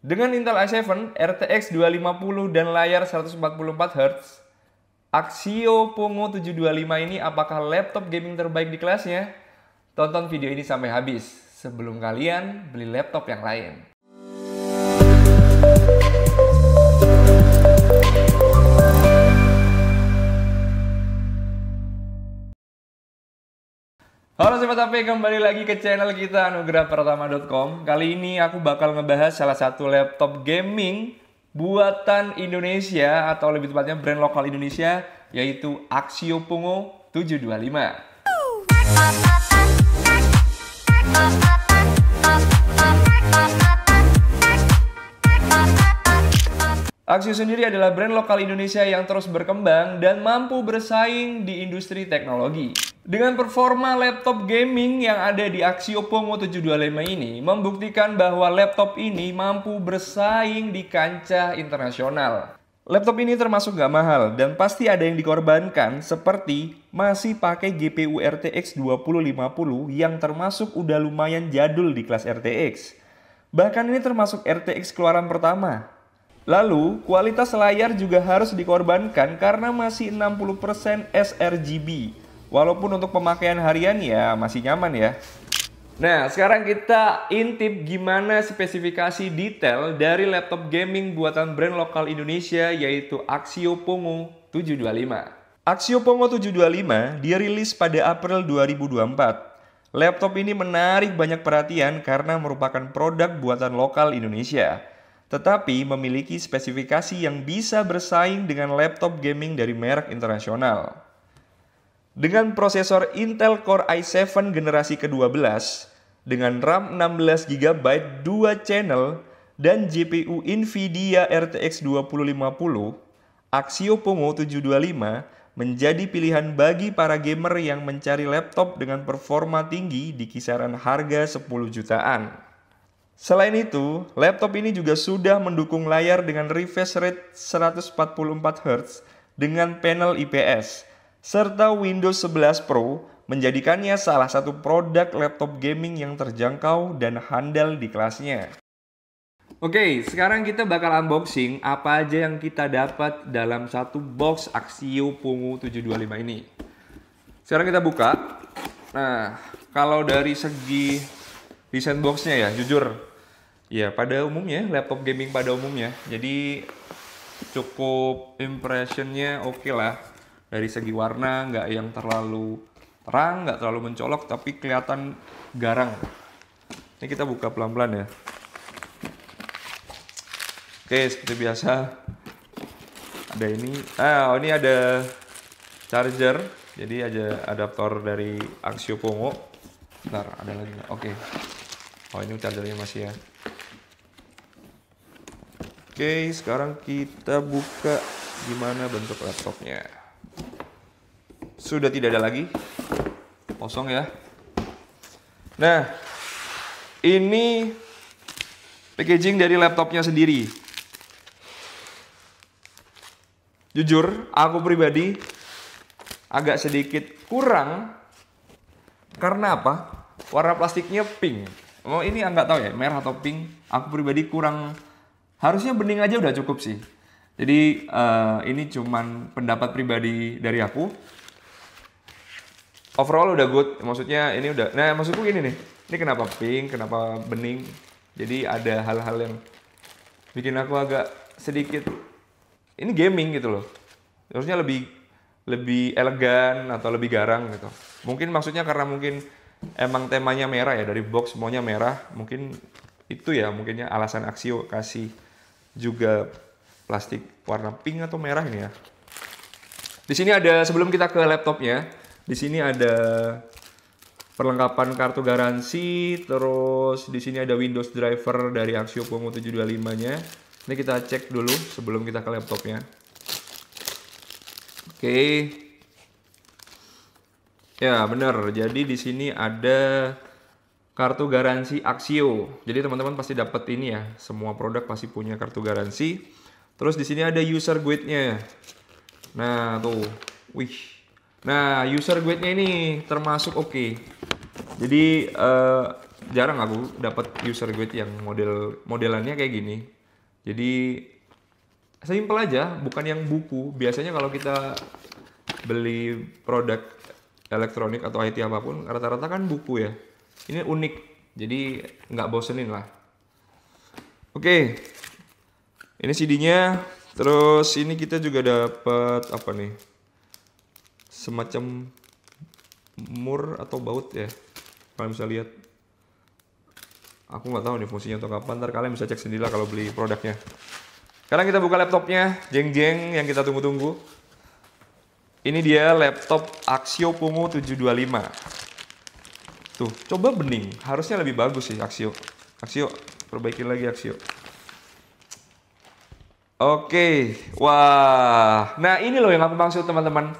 Dengan Intel i7, RTX 250 dan layar 144Hz, Axio Pongo 725 ini apakah laptop gaming terbaik di kelasnya? Tonton video ini sampai habis sebelum kalian beli laptop yang lain. Halo Sobat HP, kembali lagi ke channel kita anugerahpertama.com. Kali ini aku bakal ngebahas salah satu laptop gaming buatan Indonesia, atau lebih tepatnya brand lokal Indonesia, yaitu Axio Pongo 725. Axio sendiri adalah brand lokal Indonesia yang terus berkembang dan mampu bersaing di industri teknologi. Dengan performa laptop gaming yang ada di Axio Pongo 725 ini membuktikan bahwa laptop ini mampu bersaing di kancah internasional. Laptop ini termasuk gak mahal dan pasti ada yang dikorbankan, seperti masih pakai GPU RTX 2050 yang termasuk udah lumayan jadul di kelas RTX. Bahkan ini termasuk RTX keluaran pertama. Lalu, kualitas layar juga harus dikorbankan karena masih 60% sRGB. Walaupun untuk pemakaian harian ya masih nyaman ya. Nah, sekarang kita intip gimana spesifikasi detail dari laptop gaming buatan brand lokal Indonesia, yaitu Axio Pongo 725. Axio Pongo 725 dirilis pada April 2024. Laptop ini menarik banyak perhatian karena merupakan produk buatan lokal Indonesia, tetapi memiliki spesifikasi yang bisa bersaing dengan laptop gaming dari merek internasional. Dengan prosesor Intel Core i7 generasi ke-12, dengan RAM 16GB 2 channel, dan GPU Nvidia RTX 2050, Axio Pongo 725 menjadi pilihan bagi para gamer yang mencari laptop dengan performa tinggi di kisaran harga 10 jutaan. Selain itu, laptop ini juga sudah mendukung layar dengan refresh rate 144Hz dengan panel IPS, serta Windows 11 Pro menjadikannya salah satu produk laptop gaming yang terjangkau dan handal di kelasnya. Oke, sekarang kita bakal unboxing apa aja yang kita dapat dalam satu box Axio Pongo 725 ini. Sekarang kita buka. Nah, kalau dari segi desain boxnya ya, jujur, ya pada umumnya, laptop gaming pada umumnya, jadi cukup impressionnya oke lah. Dari segi warna nggak yang terlalu terang, nggak terlalu mencolok, tapi kelihatan garang. Ini kita buka pelan-pelan ya. Oke, seperti biasa ada ini. Ini ada charger, jadi ada adaptor dari Axio Pongo. Bentar, ada lagi nggak? Oke. Oh, ini chargernya masih ya. Oke, sekarang kita buka gimana bentuk laptopnya. Sudah tidak ada lagi, kosong ya. Nah, ini packaging dari laptopnya sendiri. Jujur, aku pribadi agak sedikit kurang. Karena apa? Warna plastiknya pink. Oh, ini nggak tahu ya, merah atau pink. Aku pribadi kurang. Harusnya bening aja udah cukup sih. Jadi ini cuman pendapat pribadi dari aku. Overall udah good, maksudnya ini udah. Nah, maksudku gini nih, ini kenapa pink, kenapa bening? Jadi ada hal-hal yang bikin aku agak sedikit, ini gaming gitu loh. Harusnya lebih elegan atau lebih garang gitu. Mungkin maksudnya karena mungkin emang temanya merah ya, dari box semuanya merah. Mungkin itu ya, mungkinnya alasan Axio kasih juga plastik warna pink atau merah ini ya. Di sini ada, sebelum kita ke laptopnya, di sini ada perlengkapan kartu garansi, terus di sini ada Windows driver dari Axio Pongo 725-nya. Ini kita cek dulu sebelum kita ke laptopnya. Oke. Ya, benar. Jadi di sini ada kartu garansi Axio. Jadi teman-teman pasti dapat ini ya. Semua produk pasti punya kartu garansi. Terus di sini ada user guide-nya. Nah, tuh. Wih. Nah, user guide-nya ini termasuk oke. Jadi jarang aku dapat user guide yang modelannya kayak gini. Jadi simple aja, bukan yang buku. Biasanya kalau kita beli produk elektronik atau IT apapun, rata-rata kan buku ya. Ini unik, jadi nggak bosenin lah. Oke, ini CD-nya. Terus ini kita juga dapat apa nih? Semacam mur atau baut ya. Kalian bisa lihat. Aku nggak tahu nih fungsinya untuk apa. Ntar kalian bisa cek sendiri lah kalau beli produknya. Sekarang kita buka laptopnya, jeng-jeng yang kita tunggu-tunggu. Ini dia laptop Axio Pongo 725. Tuh, coba bening. Harusnya lebih bagus sih Axio. Axio, perbaikin lagi Axio. Oke, wah. Nah ini loh yang aku maksud teman-teman.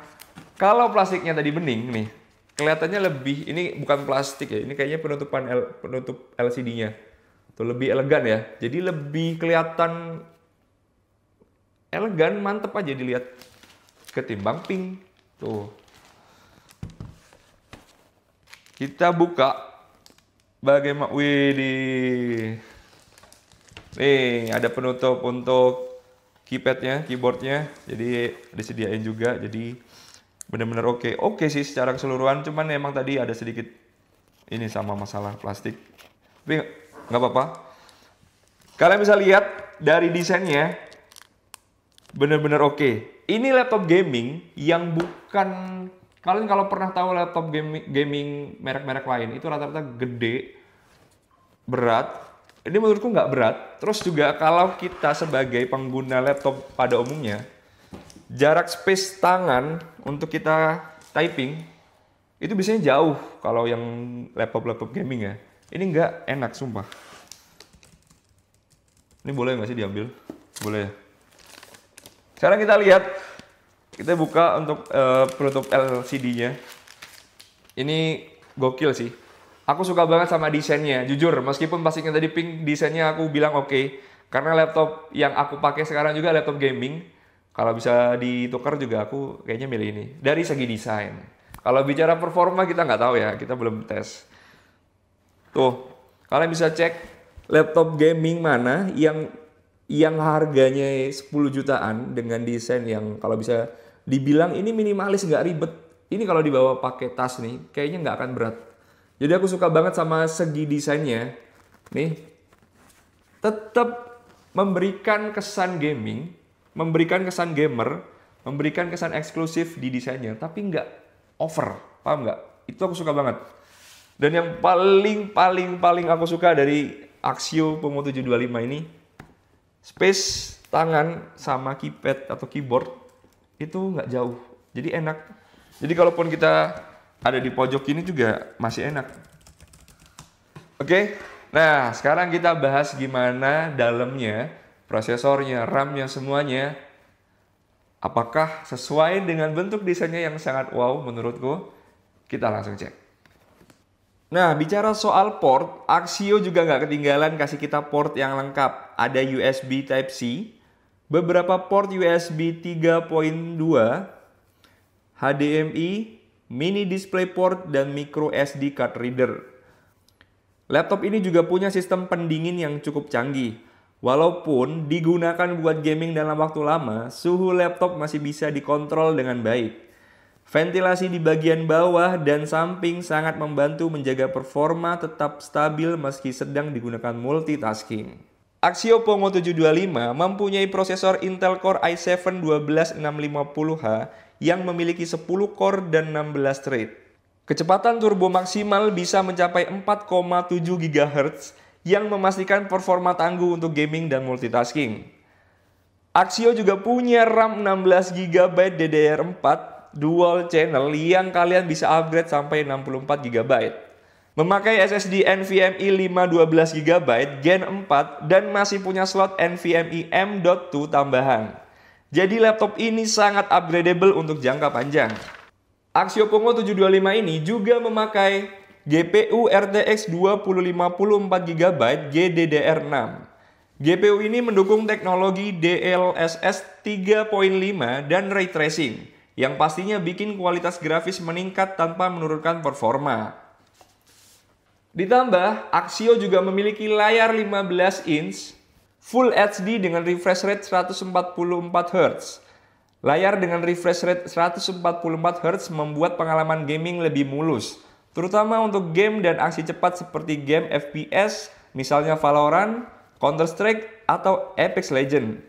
Kalau plastiknya tadi bening nih, kelihatannya lebih, ini bukan plastik ya, ini kayaknya penutup LCD-nya. Tuh lebih elegan ya. Jadi lebih kelihatan elegan, mantep aja dilihat ketimbang pink. Tuh. Kita buka bagaimana, wih, nih ada penutup untuk keypadnya, keyboardnya, jadi disediain juga, jadi bener-bener oke sih secara keseluruhan. Cuman emang tadi ada sedikit ini sama masalah plastik, tapi nggak apa-apa. Kalian bisa lihat dari desainnya bener-bener oke. Ini laptop gaming yang bukan, kalian kalau pernah tahu laptop gaming merek-merek lain itu rata-rata gede, berat. Ini menurutku nggak berat. Terus juga kalau kita sebagai pengguna laptop pada umumnya, jarak space tangan untuk kita typing itu biasanya jauh kalau yang laptop gaming ya. Ini nggak enak sumpah. Ini boleh nggak sih diambil? Boleh ya. Sekarang kita lihat, kita buka untuk penutup LCD-nya. Ini gokil sih. Aku suka banget sama desainnya, jujur. Meskipun plastiknya tadi pink, desainnya aku bilang oke. Karena laptop yang aku pakai sekarang juga laptop gaming. Kalau bisa ditukar juga aku kayaknya milih ini. Dari segi desain. Kalau bicara performa kita nggak tahu ya, kita belum tes. Tuh, kalian bisa cek laptop gaming mana yang harganya 10 jutaan dengan desain yang kalau bisa dibilang ini minimalis, nggak ribet. Ini kalau dibawa pakai tas nih, kayaknya nggak akan berat. Jadi aku suka banget sama segi desainnya. Nih, tetap memberikan kesan gaming, memberikan kesan gamer, memberikan kesan eksklusif di desainnya, tapi nggak over, paham nggak? Itu aku suka banget. Dan yang paling aku suka dari Axio Pongo 725 ini, space tangan sama keypad atau keyboard itu nggak jauh, jadi enak. Jadi kalaupun kita ada di pojok ini juga masih enak. Oke, nah sekarang kita bahas gimana dalamnya, prosesornya, RAM-nya, semuanya. Apakah sesuai dengan bentuk desainnya yang sangat wow menurutku? Kita langsung cek. Nah, bicara soal port, Axio juga nggak ketinggalan kasih kita port yang lengkap. Ada USB Type-C, beberapa port USB 3.2, HDMI, mini DisplayPort, dan micro SD card reader. Laptop ini juga punya sistem pendingin yang cukup canggih. Walaupun digunakan buat gaming dalam waktu lama, suhu laptop masih bisa dikontrol dengan baik. Ventilasi di bagian bawah dan samping sangat membantu menjaga performa tetap stabil meski sedang digunakan multitasking. Axio Pongo 725 mempunyai prosesor Intel Core i7 12650H yang memiliki 10 core dan 16 thread. Kecepatan turbo maksimal bisa mencapai 4,7 GHz yang memastikan performa tangguh untuk gaming dan multitasking. Axio juga punya RAM 16 GB DDR4 dual channel yang kalian bisa upgrade sampai 64 GB. Memakai SSD NVMe 512 GB Gen 4 dan masih punya slot NVMe M.2 tambahan. Jadi laptop ini sangat upgradable untuk jangka panjang. Axio Pongo 725 ini juga memakai GPU RTX 2050 4GB GDDR6. GPU ini mendukung teknologi DLSS 3.5 dan Ray Tracing, yang pastinya bikin kualitas grafis meningkat tanpa menurunkan performa. Ditambah, Axio juga memiliki layar 15 inch Full HD dengan refresh rate 144 Hz. Layar dengan refresh rate 144 Hz membuat pengalaman gaming lebih mulus, terutama untuk game dan aksi cepat seperti game FPS, misalnya Valorant, Counter-Strike, atau Apex Legends.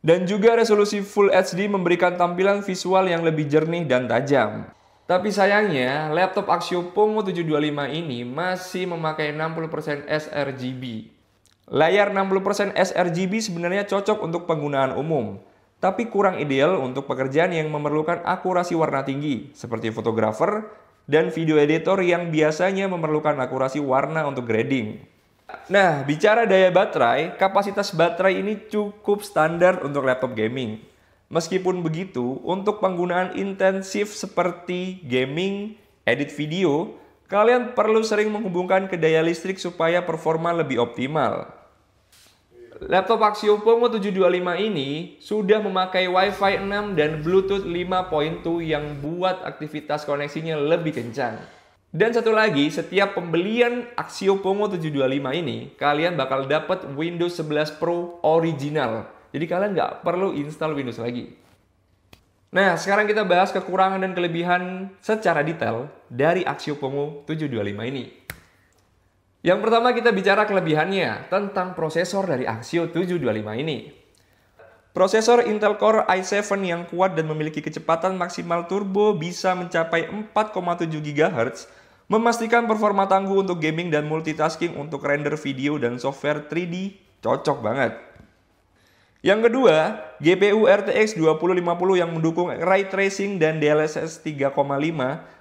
Dan juga resolusi Full HD memberikan tampilan visual yang lebih jernih dan tajam. Tapi sayangnya, laptop Axio Pongo 725 ini masih memakai 60% sRGB. Layar 60% sRGB sebenarnya cocok untuk penggunaan umum, tapi kurang ideal untuk pekerjaan yang memerlukan akurasi warna tinggi, seperti fotografer dan video editor yang biasanya memerlukan akurasi warna untuk grading. Nah, bicara daya baterai, kapasitas baterai ini cukup standar untuk laptop gaming. Meskipun begitu, untuk penggunaan intensif seperti gaming, edit video, kalian perlu sering menghubungkan ke daya listrik supaya performa lebih optimal. Laptop Axio Pongo 725 ini sudah memakai Wi-Fi 6 dan Bluetooth 5.2 yang buat aktivitas koneksinya lebih kencang. Dan satu lagi, setiap pembelian Axio Pongo 725 ini, kalian bakal dapat Windows 11 Pro original. Jadi kalian nggak perlu install Windows lagi. Nah, sekarang kita bahas kekurangan dan kelebihan secara detail dari Axio Pongo 725 ini. Yang pertama kita bicara kelebihannya tentang prosesor dari Axio 725 ini. Prosesor Intel Core i7 yang kuat dan memiliki kecepatan maksimal turbo bisa mencapai 4,7 GHz, memastikan performa tangguh untuk gaming dan multitasking untuk render video dan software 3D cocok banget. Yang kedua, GPU RTX 2050 yang mendukung ray tracing dan DLSS 3,5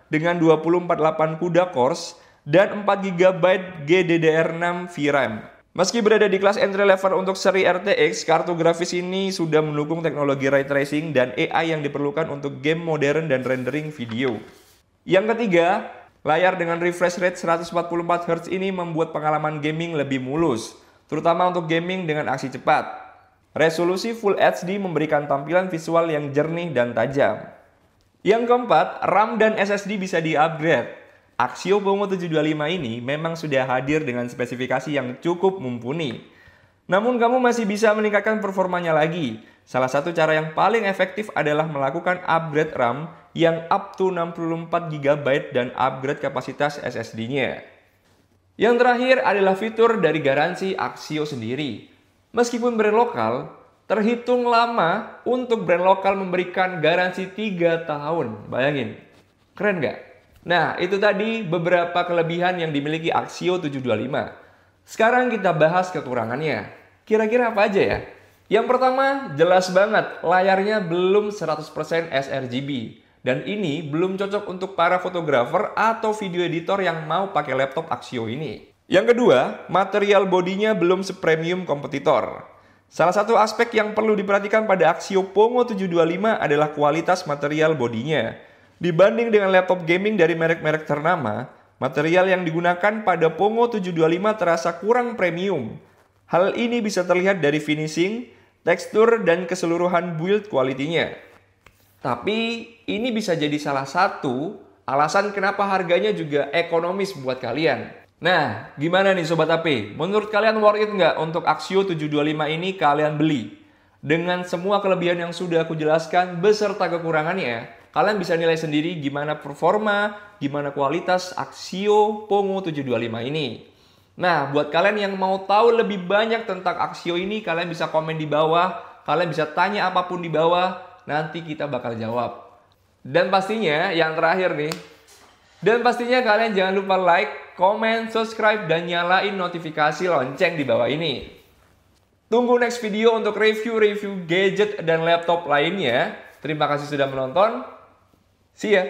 dengan 248 CUDA cores dan 4 GB GDDR6 VRAM. Meski berada di kelas entry level untuk seri RTX, kartu grafis ini sudah mendukung teknologi ray tracing dan AI yang diperlukan untuk game modern dan rendering video. Yang ketiga, layar dengan refresh rate 144 Hz ini membuat pengalaman gaming lebih mulus, terutama untuk gaming dengan aksi cepat. Resolusi Full HD memberikan tampilan visual yang jernih dan tajam. Yang keempat, RAM dan SSD bisa di-upgrade. Axio Pongo 725 ini memang sudah hadir dengan spesifikasi yang cukup mumpuni. Namun kamu masih bisa meningkatkan performanya lagi. Salah satu cara yang paling efektif adalah melakukan upgrade RAM yang up to 64 GB dan upgrade kapasitas SSD-nya. Yang terakhir adalah fitur dari garansi Axio sendiri. Meskipun brand lokal, terhitung lama untuk brand lokal memberikan garansi 3 tahun. Bayangin, keren nggak? Nah, itu tadi beberapa kelebihan yang dimiliki Axio 725. Sekarang kita bahas kekurangannya. Kira-kira apa aja ya? Yang pertama, jelas banget layarnya belum 100% sRGB. Dan ini belum cocok untuk para fotografer atau video editor yang mau pakai laptop Axio ini. Yang kedua, material bodinya belum sepremium kompetitor. Salah satu aspek yang perlu diperhatikan pada Axio Pongo 725 adalah kualitas material bodinya. Dibanding dengan laptop gaming dari merek-merek ternama, material yang digunakan pada Pongo 725 terasa kurang premium. Hal ini bisa terlihat dari finishing, tekstur, dan keseluruhan build quality-nya. Tapi ini bisa jadi salah satu alasan kenapa harganya juga ekonomis buat kalian. Nah, gimana nih Sobat AP? Menurut kalian worth it nggak untuk Axio 725 ini kalian beli? Dengan semua kelebihan yang sudah aku jelaskan beserta kekurangannya, kalian bisa nilai sendiri gimana performa, gimana kualitas Axio Pongo 725 ini. Nah, buat kalian yang mau tahu lebih banyak tentang Axio ini, kalian bisa komen di bawah, kalian bisa tanya apapun di bawah, nanti kita bakal jawab. Dan pastinya, yang terakhir nih, kalian jangan lupa like, komen, subscribe, dan nyalain notifikasi lonceng di bawah ini. Tunggu next video untuk review gadget dan laptop lainnya. Terima kasih sudah menonton. See ya!